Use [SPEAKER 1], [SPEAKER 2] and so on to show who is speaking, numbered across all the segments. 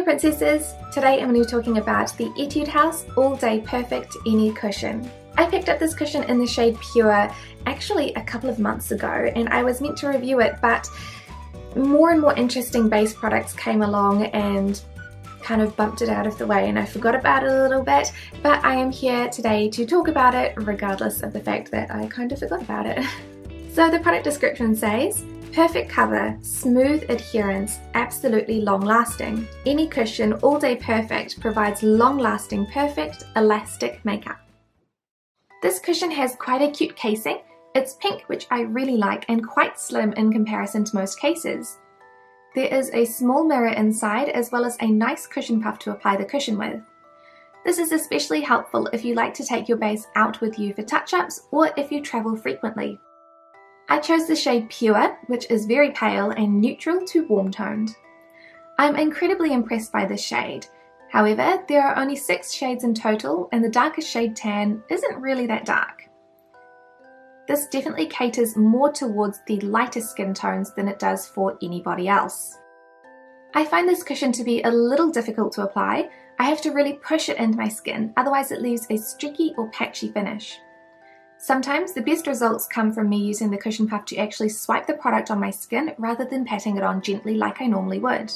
[SPEAKER 1] Princesses! Today I'm going to be talking about the Etude House All Day Perfect Any Cushion. I picked up this cushion in the shade Pure actually a couple of months ago, and I was meant to review it, but more and more interesting base products came along and kind of bumped it out of the way, and I forgot about it a little bit, but I am here today to talk about it regardless of the fact that I kind of forgot about it. So the product description says, perfect cover, smooth adherence, absolutely long lasting. Any cushion all day perfect provides long lasting perfect elastic makeup. This cushion has quite a cute casing. It's pink, which I really like, and quite slim in comparison to most cases. There is a small mirror inside as well as a nice cushion puff to apply the cushion with. This is especially helpful if you like to take your base out with you for touch-ups or if you travel frequently. I chose the shade Pure, which is very pale and neutral to warm toned. I'm incredibly impressed by this shade. However, there are only 6 shades in total, and the darkest shade Tan isn't really that dark. This definitely caters more towards the lighter skin tones than it does for anybody else. I find this cushion to be a little difficult to apply. I have to really push it into my skin, otherwise it leaves a streaky or patchy finish. Sometimes the best results come from me using the cushion puff to actually swipe the product on my skin rather than patting it on gently like I normally would.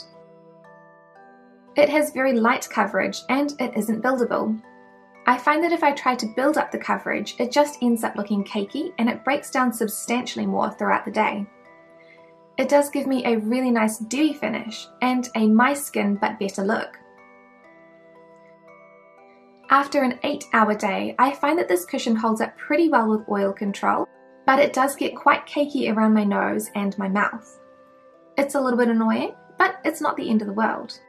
[SPEAKER 1] It has very light coverage and it isn't buildable. I find that if I try to build up the coverage, it just ends up looking cakey and it breaks down substantially more throughout the day. It does give me a really nice dewy finish and a my skin but better look. After an 8-hour day, I find that this cushion holds up pretty well with oil control, but it does get quite cakey around my nose and my mouth. It's a little bit annoying, but it's not the end of the world.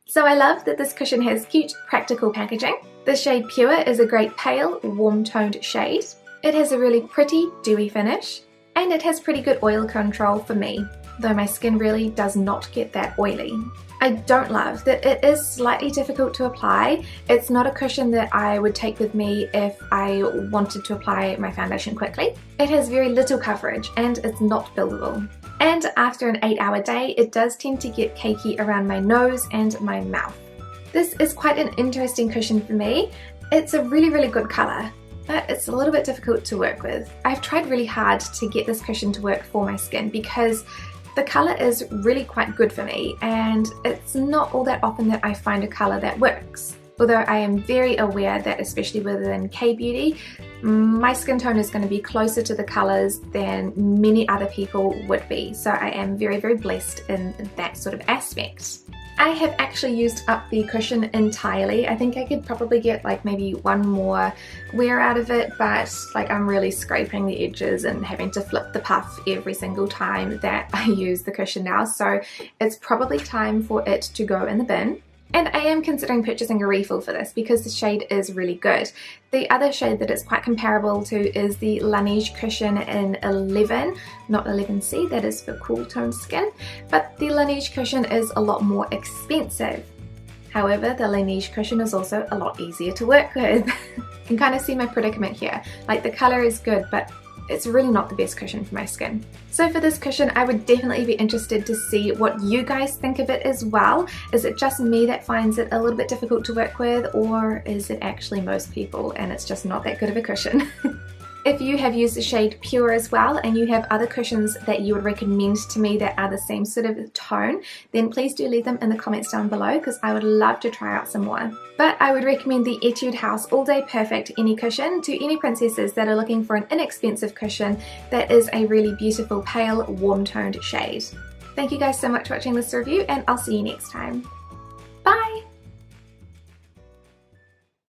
[SPEAKER 1] So I love that this cushion has cute, practical packaging. The shade Pure is a great pale, warm-toned shade. It has a really pretty, dewy finish, and it has pretty good oil control for me, though my skin really does not get that oily. I don't love that it is slightly difficult to apply. It's not a cushion that I would take with me if I wanted to apply my foundation quickly. It has very little coverage and it's not buildable. And after an 8-hour day, it does tend to get cakey around my nose and my mouth. This is quite an interesting cushion for me. It's a really good colour, but it's a little bit difficult to work with. I've tried really hard to get this cushion to work for my skin because the colour is really quite good for me, and it's not all that often that I find a colour that works. Although I am very aware that, especially within K-beauty, my skin tone is going to be closer to the colours than many other people would be. So I am very blessed in that sort of aspect. I have actually used up the cushion entirely. I think I could probably get like maybe one more wear out of it, but like I'm really scraping the edges and having to flip the puff every single time that I use the cushion now. So it's probably time for it to go in the bin. And I am considering purchasing a refill for this because the shade is really good. The other shade that it's quite comparable to is the Laneige cushion in 11, not 11C, that is for cool toned skin, but the Laneige cushion is a lot more expensive. However, the Laneige cushion is also a lot easier to work with. You can kind of see my predicament here. Like, the colour is good, but it's really not the best cushion for my skin. So for this cushion, I would definitely be interested to see what you guys think of it as well. Is it just me that finds it a little bit difficult to work with, or is it actually most people and it's just not that good of a cushion? If you have used the shade Pure as well and you have other cushions that you would recommend to me that are the same sort of tone, then please do leave them in the comments down below because I would love to try out some more. But I would recommend the Etude House All Day Perfect Any Cushion to any princesses that are looking for an inexpensive cushion that is a really beautiful pale warm toned shade. Thank you guys so much for watching this review, and I'll see you next time. Bye!